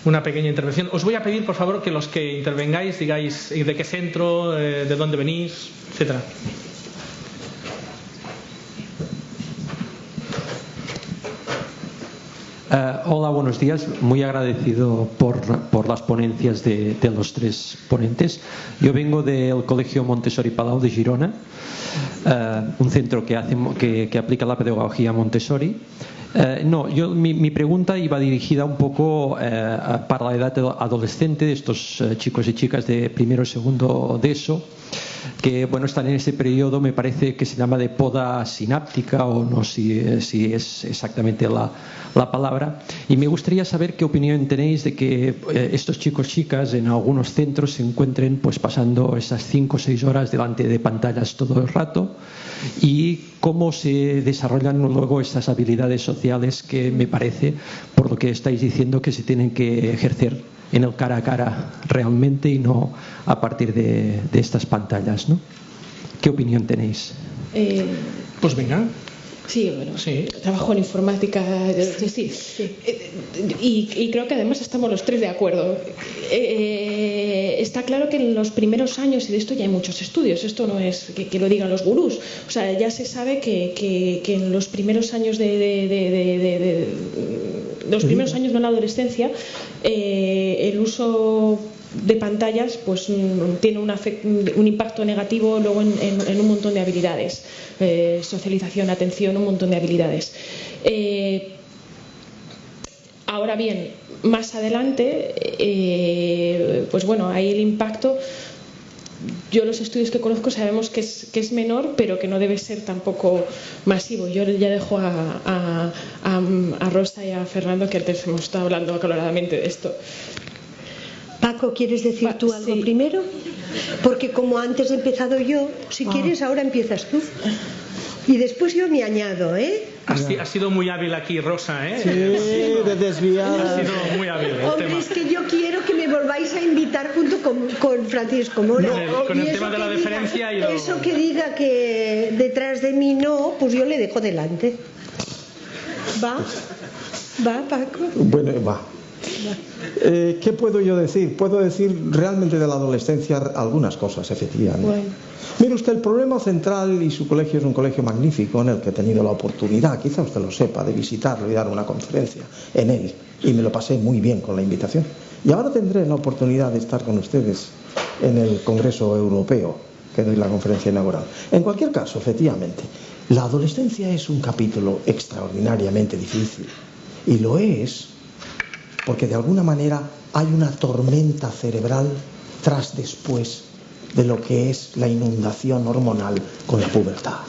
una pequeña intervención. Os voy a pedir, por favor, que los que intervengáis digáis de qué centro, de dónde venís, etcétera. Hola, buenos días. Muy agradecido por las ponencias de los 3 ponentes. Yo vengo del Colegio Montessori Palau de Girona, un centro que aplica la pedagogía Montessori. Mi pregunta iba dirigida un poco para la edad adolescente de estos chicos y chicas de primero y segundo de ESO. que bueno, están en ese periodo, me parece que se llama de poda sináptica, o no sé si es exactamente la palabra, y me gustaría saber qué opinión tenéis de que estos chicos chicas en algunos centros se encuentren pues pasando esas 5 o 6 horas delante de pantallas todo el rato, y cómo se desarrollan luego estas habilidades sociales que me parece, por lo que estáis diciendo, que se tienen que ejercer en el cara a cara realmente y no a partir de estas pantallas, ¿no? ¿Qué opinión tenéis? Pues venga. Sí, bueno, Sí. trabajo en informática, sí. Y creo que además estamos los tres de acuerdo. Está claro que en los primeros años, y de esto ya hay muchos estudios, esto no es que lo digan los gurús, o sea, ya se sabe que en los primeros años los primeros años, no en la adolescencia, el uso de pantallas pues tiene un impacto negativo luego en un montón de habilidades, socialización, atención, un montón de habilidades. Ahora bien, más adelante, pues bueno, ahí el impacto, yo los estudios que conozco sabemos que es menor, pero que no debe ser tampoco masivo. Yo ya dejo a Rosa y a Fernando, que antes hemos estado hablando acaloradamente de esto. Paco, ¿quieres decir tú algo primero? Porque como antes he empezado yo, si quieres ahora empiezas tú. Y después yo me añado, ¿eh? Ha sido muy hábil aquí, Rosa, ¿eh? Sí, de desviar. Ha sido muy hábil el Hombre, tema. es que yo quiero que me volváis a invitar junto con Francisco Mora. Con el Y tema eso de la que deferencia y lo... Eso que diga que detrás de mí no, pues yo le dejo delante. ¿Va? ¿Va, Paco? Bueno, va. ¿Qué puedo yo decir? Puedo decir realmente de la adolescencia algunas cosas, efectivamente. Bueno. Mire usted, el problema central, y su colegio es un colegio magnífico en el que he tenido la oportunidad, quizá usted lo sepa, de visitarlo y dar una conferencia en él, y me lo pasé muy bien con la invitación. Y ahora tendré la oportunidad de estar con ustedes en el Congreso Europeo, que doy la conferencia inaugural. En cualquier caso, efectivamente, la adolescencia es un capítulo extraordinariamente difícil, y lo es porque de alguna manera hay una tormenta cerebral después de lo que es la inundación hormonal con la pubertad.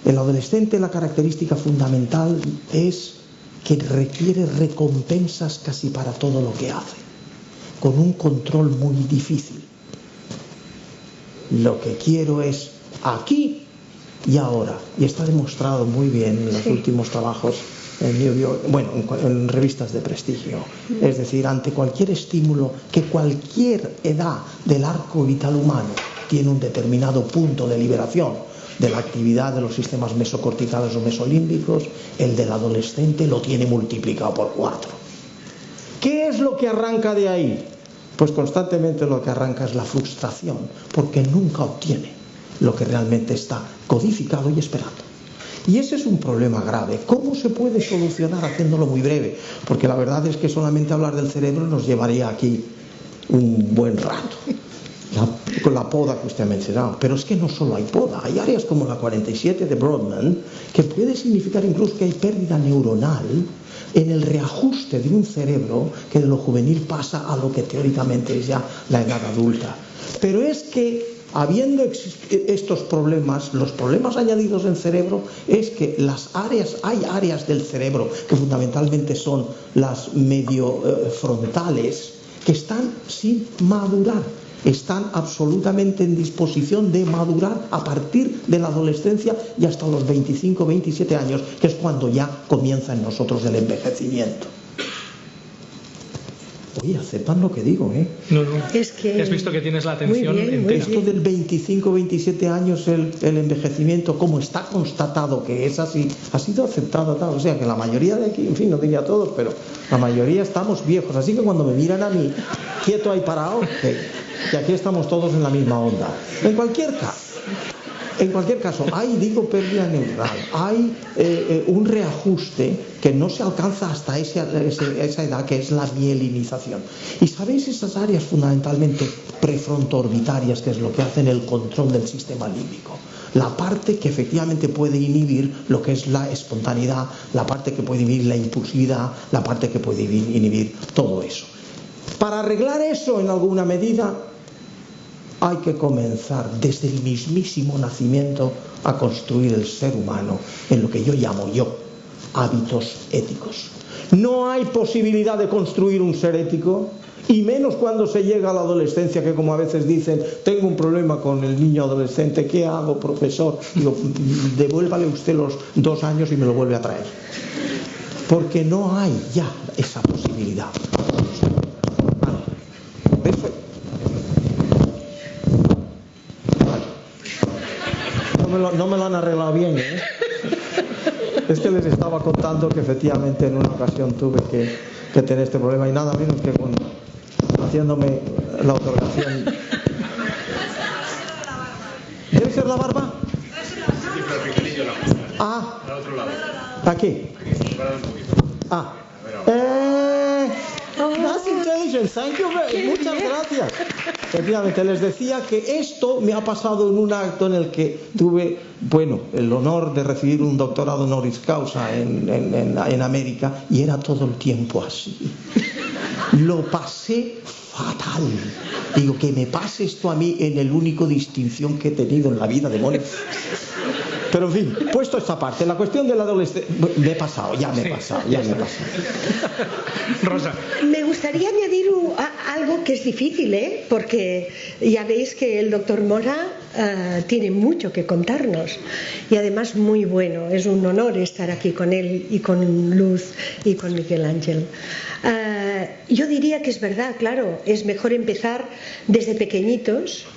El adolescente, la característica fundamental es que requiere recompensas casi para todo lo que hace, con un control muy difícil. Lo que quiero es aquí y ahora, y está demostrado muy bien en los últimos trabajos en New York, bueno, en revistas de prestigio. Es decir, ante cualquier estímulo, que cualquier edad del arco vital humano tiene un determinado punto de liberación de la actividad de los sistemas mesocorticales o mesolímbicos, el del adolescente lo tiene multiplicado por 4. ¿Qué es lo que arranca de ahí? Pues constantemente lo que arranca es la frustración, porque nunca obtiene lo que realmente está codificado y esperando. Y ese es un problema grave. ¿Cómo se puede solucionar? Haciéndolo muy breve, porque la verdad es que solamente hablar del cerebro nos llevaría aquí un buen rato, con la poda que usted ha mencionado. Pero es que no solo hay poda, hay áreas como la 47 de Brodmann, que puede significar incluso que hay pérdida neuronal en el reajuste de un cerebro que de lo juvenil pasa a lo que teóricamente es ya la edad adulta. Pero es que habiendo estos problemas, los problemas añadidos en cerebro es que hay áreas del cerebro que fundamentalmente son las medio frontales, que están sin madurar, están absolutamente en disposición de madurar a partir de la adolescencia y hasta los 25, 27 años, que es cuando ya comienza en nosotros el envejecimiento. Oye, aceptan lo que digo, ¿eh? No. Es que... Has visto que tienes la atención entera. Esto del 25, 27 años, el envejecimiento, como está constatado que es así, ha sido aceptado tal. O sea que la mayoría de aquí, en fin, no diría todos, pero la mayoría estamos viejos. Así que cuando me miran a mí, quieto ahí parado, que aquí estamos todos en la misma onda. En cualquier caso, hay, digo, pérdida neuronal, hay un reajuste que no se alcanza hasta esa edad, que es la mielinización. Y sabéis, esas áreas fundamentalmente prefrontoorbitarias, que es lo que hacen el control del sistema límbico, la parte que efectivamente puede inhibir lo que es la espontaneidad, la parte que puede inhibir la impulsividad, la parte que puede inhibir todo eso. Para arreglar eso en alguna medida, hay que comenzar desde el mismísimo nacimiento a construir el ser humano en lo que yo llamo hábitos éticos. No hay posibilidad de construir un ser ético, y menos cuando se llega a la adolescencia, que como a veces dicen, tengo un problema con el niño adolescente, ¿qué hago, profesor? Digo, devuélvale usted los 2 años y me lo vuelve a traer. Porque no hay ya esa posibilidad. No me lo han arreglado bien, ¿eh? Es que les estaba contando que efectivamente en una ocasión tuve que tener este problema, y nada menos que haciéndome la otorgación. ¿Debe ser la barba? Ah, aquí. That's intelligent, thank you very much. Muchas gracias. Efectivamente, les decía que esto me ha pasado en un acto en el que tuve, el honor de recibir un doctorado honoris causa en América, y era todo el tiempo así. Lo pasé fatal. Digo, que me pase esto a mí en el único distinción que he tenido en la vida, demonios. Pero en fin, puesto esta parte, la cuestión del adolescente, me he pasado. Rosa. Me gustaría añadir algo que es difícil, porque ya veis que el doctor Mora tiene mucho que contarnos, y además muy bueno. Es un honor estar aquí con él y con Luz y con Miguel Ángel. Yo diría que es verdad, claro, es mejor empezar desde pequeñitos,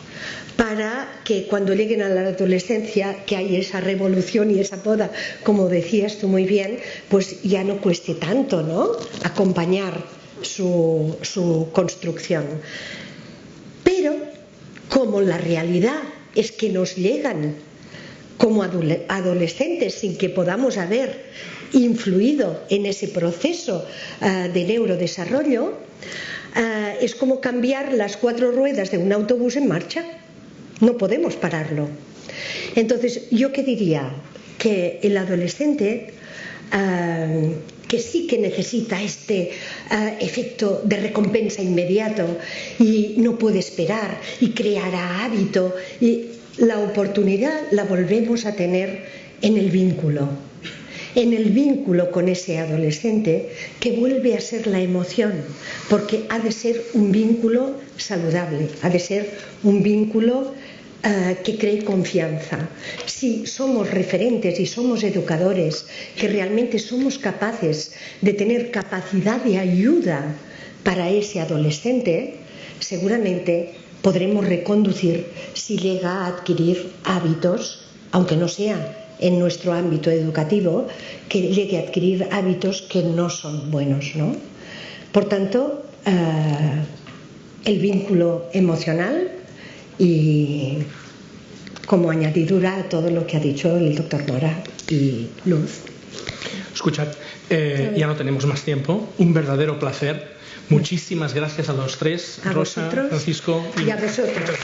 para que cuando lleguen a la adolescencia, que hay esa revolución y esa poda, como decías tú muy bien, pues ya no cueste tanto, ¿no?, acompañar su construcción. Pero como la realidad es que nos llegan como adolescentes sin que podamos haber influido en ese proceso de neurodesarrollo, es como cambiar las 4 ruedas de un autobús en marcha. No podemos pararlo. Entonces, ¿yo qué diría? Que el adolescente, que sí que necesita este efecto de recompensa inmediato y no puede esperar y creará hábito, y la oportunidad la volvemos a tener en el vínculo con ese adolescente, que vuelve a ser la emoción, porque ha de ser un vínculo saludable, ha de ser un vínculo que cree confianza. Si somos referentes y somos educadores, que realmente somos capaces de tener capacidad de ayuda para ese adolescente, seguramente podremos reconducir, si llega a adquirir hábitos, aunque no sea en nuestro ámbito educativo, que llegue a adquirir hábitos que no son buenos, ¿no? Por tanto, el vínculo emocional, y como añadidura a todo lo que ha dicho el doctor Mora y Luz. Escuchad, ya no tenemos más tiempo. Un verdadero placer. Muchísimas gracias a los tres, a Rosa, vosotros, Francisco y a vosotros.